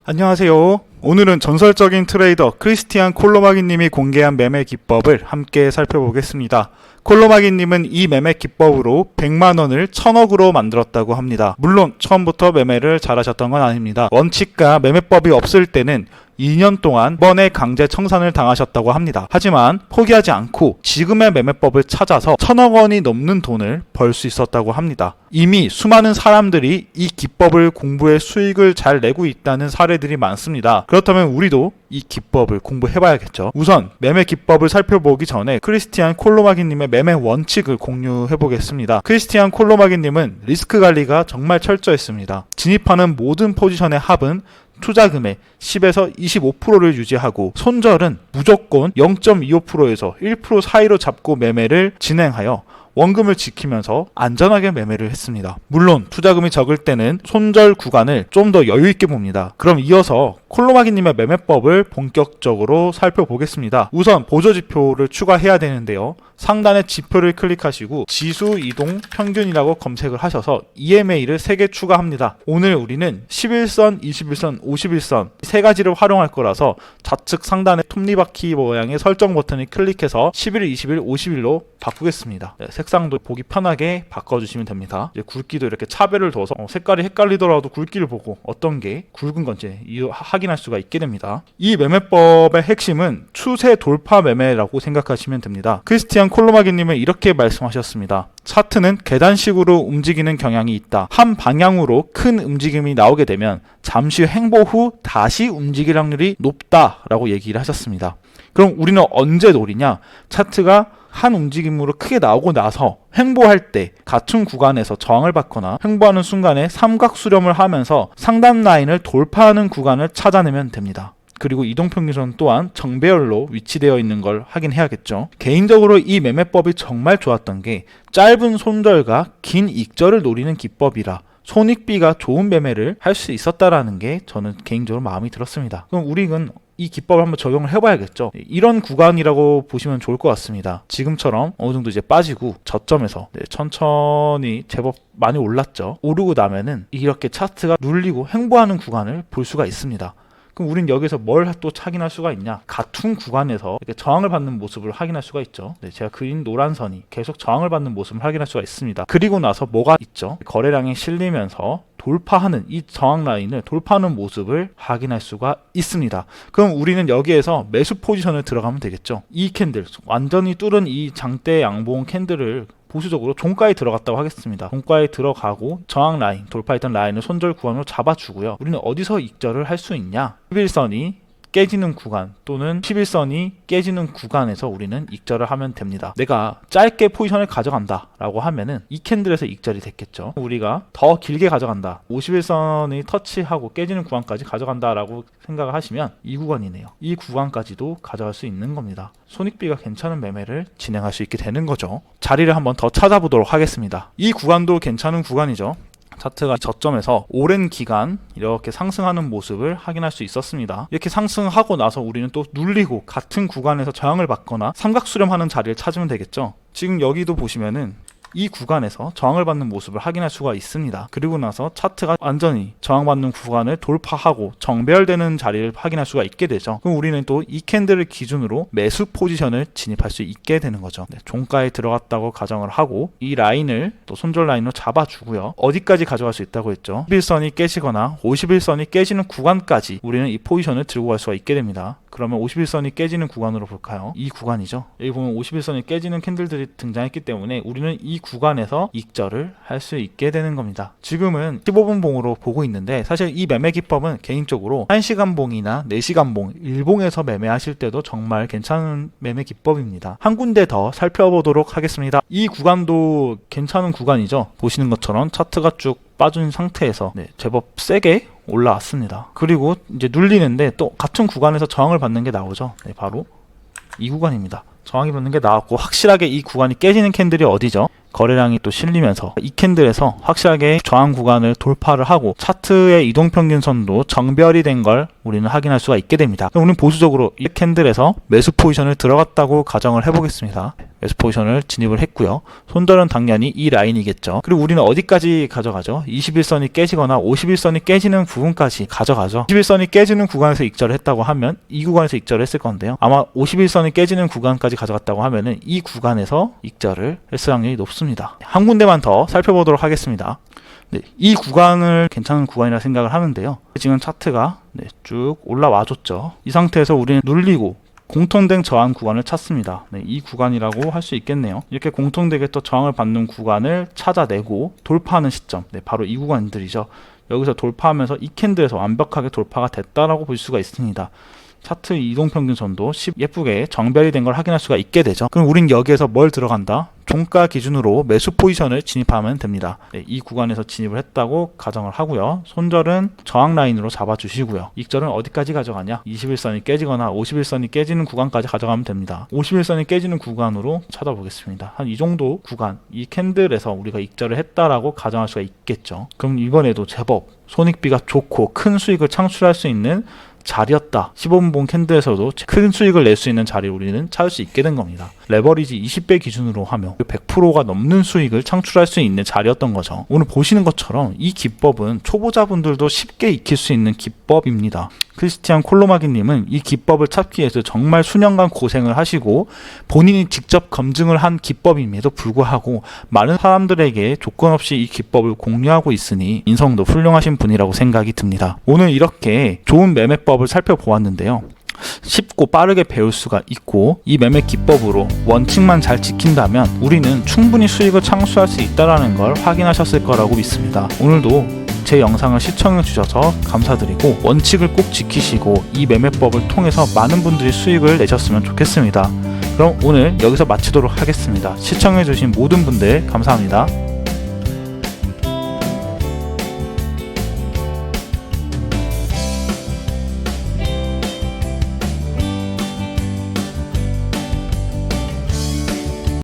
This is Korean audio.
안녕하세요. 오늘은 전설적인 트레이더 크리스티안 콜로마기님이 공개한 매매 기법을 함께 살펴보겠습니다. 콜로마기님은 이 매매 기법으로 100만원을 1000억으로 만들었다고 합니다. 물론 처음부터 매매를 잘하셨던 건 아닙니다. 원칙과 매매법이 없을 때는 2년 동안 번에 강제 청산을 당하셨다고 합니다. 하지만 포기하지 않고 지금의 매매법을 찾아서 1000억 원이 넘는 돈을 벌 수 있었다고 합니다. 이미 수많은 사람들이 이 기법을 공부해 수익을 잘 내고 있다는 사례들이 많습니다. 그렇다면 우리도 이 기법을 공부해봐야겠죠. 우선 매매 기법을 살펴보기 전에 크리스티안 콜로마기님의 매매 원칙을 공유해보겠습니다. 크리스티안 콜로마기님은 리스크 관리가 정말 철저했습니다. 진입하는 모든 포지션의 합은 투자금의 10에서 25%를 유지하고 손절은 무조건 0.25%에서 1% 사이로 잡고 매매를 진행하여 원금을 지키면서 안전하게 매매를 했습니다. 물론 투자금이 적을 때는 손절 구간을 좀 더 여유있게 봅니다. 그럼 이어서 콜로마기님의 매매법을 본격적으로 살펴보겠습니다. 우선 보조지표를 추가해야 되는데요. 상단의 지표를 클릭하시고 지수 이동 평균이라고 검색을 하셔서 EMA를 3개 추가합니다. 오늘 우리는 11선, 21선, 51선 세 가지를 활용할 거라서 좌측 상단의 톱니바퀴 모양의 설정 버튼을 클릭해서 11, 21, 51로 바꾸겠습니다. 색상도 보기 편하게 바꿔주시면 됩니다. 이제 굵기도 이렇게 차별을 둬서 색깔이 헷갈리더라도 굵기를 보고 어떤 게 굵은 건지 확인할 수가 있게 됩니다. 이 매매법의 핵심은 추세 돌파 매매라고 생각하시면 됩니다. 크리스티안 콜로마기님은 이렇게 말씀하셨습니다. 차트는 계단식으로 움직이는 경향이 있다. 한 방향으로 큰 움직임이 나오게 되면 잠시 횡보 후 다시 움직일 확률이 높다라고 얘기를 하셨습니다. 그럼 우리는 언제 노리냐? 차트가 한 움직임으로 크게 나오고 나서 횡보할 때 같은 구간에서 저항을 받거나 횡보하는 순간에 삼각 수렴을 하면서 상단 라인을 돌파하는 구간을 찾아내면 됩니다. 그리고 이동평균선 또한 정배열로 위치되어 있는 걸 확인해야겠죠. 개인적으로 이 매매법이 정말 좋았던 게 짧은 손절과 긴 익절을 노리는 기법이라 손익비가 좋은 매매를 할 수 있었다라는 게 저는 개인적으로 마음이 들었습니다. 그럼 우리는 이 기법을 한번 적용을 해봐야겠죠. 이런 구간이라고 보시면 좋을 것 같습니다. 지금처럼 어느 정도 이제 빠지고 저점에서 천천히 제법 많이 올랐죠. 오르고 나면은 이렇게 차트가 눌리고 횡보하는 구간을 볼 수가 있습니다. 그럼 우린 여기서 뭘 또 확인할 수가 있냐? 같은 구간에서 이렇게 저항을 받는 모습을 확인할 수가 있죠. 제가 그린 노란 선이 계속 저항을 받는 모습을 확인할 수가 있습니다. 그리고 나서 뭐가 있죠? 거래량이 실리면서 돌파하는 이 저항 라인을 돌파하는 모습을 확인할 수가 있습니다. 그럼 우리는 여기에서 매수 포지션을 들어가면 되겠죠. 이 캔들, 완전히 뚫은 이 장대 양봉 캔들을 보수적으로 종가에 들어갔다고 하겠습니다. 종가에 들어가고 저항 라인, 돌파했던 라인을 손절 구간으로 잡아주고요. 우리는 어디서 익절을 할 수 있냐? 11선이 깨지는 구간 또는 11선이 깨지는 구간에서 우리는 익절을 하면 됩니다. 내가 짧게 포지션을 가져간다 라고 하면은 이 캔들에서 익절이 됐겠죠. 우리가 더 길게 가져간다, 51선이 터치하고 깨지는 구간까지 가져간다 라고 생각을 하시면 이 구간이네요. 이 구간까지도 가져갈 수 있는 겁니다. 손익비가 괜찮은 매매를 진행할 수 있게 되는 거죠. 자리를 한번 더 찾아보도록 하겠습니다. 이 구간도 괜찮은 구간이죠. 차트가 저점에서 오랜 기간 이렇게 상승하는 모습을 확인할 수 있었습니다. 이렇게 상승하고 나서 우리는 또 눌리고 같은 구간에서 저항을 받거나 삼각 수렴하는 자리를 찾으면 되겠죠. 지금 여기도 보시면은 이 구간에서 저항을 받는 모습을 확인할 수가 있습니다. 그리고 나서 차트가 완전히 저항받는 구간을 돌파하고 정배열되는 자리를 확인할 수가 있게 되죠. 그럼 우리는 또 이 캔들을 기준으로 매수 포지션을 진입할 수 있게 되는 거죠. 종가에 들어갔다고 가정을 하고 이 라인을 또 손절 라인으로 잡아주고요. 어디까지 가져갈 수 있다고 했죠? 11선이 깨지거나 51선이 깨지는 구간까지 우리는 이 포지션을 들고 갈 수가 있게 됩니다. 그러면 51선이 깨지는 구간으로 볼까요? 이 구간이죠. 여기 보면 51선이 깨지는 캔들들이 등장했기 때문에 우리는 이 구간에서 익절을 할 수 있게 되는 겁니다. 지금은 15분 봉으로 보고 있는데 사실 이 매매 기법은 개인적으로 1시간 봉이나 4시간 봉, 일봉에서 매매하실 때도 정말 괜찮은 매매 기법입니다. 한 군데 더 살펴보도록 하겠습니다. 이 구간도 괜찮은 구간이죠. 보시는 것처럼 차트가 쭉 빠진 상태에서 제법 세게 올라왔습니다. 그리고 이제 눌리는데 또 같은 구간에서 저항을 받는 게 나오죠. 바로 이 구간입니다. 저항이 받는 게 나왔고 확실하게 이 구간이 깨지는 캔들이 어디죠? 거래량이 또 실리면서 이 캔들에서 확실하게 저항 구간을 돌파를 하고 차트의 이동평균선도 정별이 된 걸 우리는 확인할 수가 있게 됩니다. 그럼 우리는 보수적으로 이 캔들에서 매수 포지션을 들어갔다고 가정을 해보겠습니다. 매수 포지션을 진입을 했고요. 손절은 당연히 이 라인이겠죠. 그리고 우리는 어디까지 가져가죠? 21선이 깨지거나 51선이 깨지는 부분까지 가져가죠. 21선이 깨지는 구간에서 익절을 했다고 하면 이 구간에서 익절을 했을 건데요. 아마 51선이 깨지는 구간까지 가져갔다고 하면은 이 구간에서 익절을 했을 확률이 높습니다. 한 군데만 더 살펴보도록 하겠습니다. 네, 이 구간을 괜찮은 구간이라 생각을 하는데요. 지금 차트가 쭉 올라와줬죠. 이 상태에서 우리는 눌리고 공통된 저항 구간을 찾습니다. 이 구간이라고 할 수 있겠네요. 이렇게 공통되게 또 저항을 받는 구간을 찾아내고 돌파하는 시점, 바로 이 구간들이죠. 여기서 돌파하면서 이 캔들에서 완벽하게 돌파가 됐다라고 볼 수가 있습니다. 차트 이동평균선도 예쁘게 정별이 된 걸 확인할 수가 있게 되죠. 그럼 우린 여기에서 뭘 들어간다? 종가 기준으로 매수 포지션을 진입하면 됩니다. 이 구간에서 진입을 했다고 가정을 하고요. 손절은 저항 라인으로 잡아주시고요. 익절은 어디까지 가져가냐? 21선이 깨지거나 51선이 깨지는 구간까지 가져가면 됩니다. 51선이 깨지는 구간으로 찾아보겠습니다. 한 이 정도 구간, 이 캔들에서 우리가 익절을 했다라고 가정할 수가 있겠죠. 그럼 이번에도 제법 손익비가 좋고 큰 수익을 창출할 수 있는 자리였다. 15분봉 캔들에서도 큰 수익을 낼 수 있는 자리를 우리는 찾을 수 있게 된 겁니다. 레버리지 20배 기준으로 하면 100%가 넘는 수익을 창출할 수 있는 자리였던 거죠. 오늘 보시는 것처럼 이 기법은 초보자분들도 쉽게 익힐 수 있는 기법입니다. 크리스티안 콜로마기님은 이 기법을 찾기 위해서 정말 수년간 고생을 하시고 본인이 직접 검증을 한 기법임에도 불구하고 많은 사람들에게 조건 없이 이 기법을 공유하고 있으니 인성도 훌륭하신 분이라고 생각이 듭니다. 오늘 이렇게 좋은 매매법을 살펴보았는데요. 쉽고 빠르게 배울 수가 있고 이 매매 기법으로 원칙만 잘 지킨다면 우리는 충분히 수익을 창출할 수 있다는 걸 확인하셨을 거라고 믿습니다. 오늘도 제 영상을 시청해 주셔서 감사드리고 원칙을 꼭 지키시고 이 매매법을 통해서 많은 분들이 수익을 내셨으면 좋겠습니다. 그럼 오늘 여기서 마치도록 하겠습니다. 시청해 주신 모든 분들 감사합니다.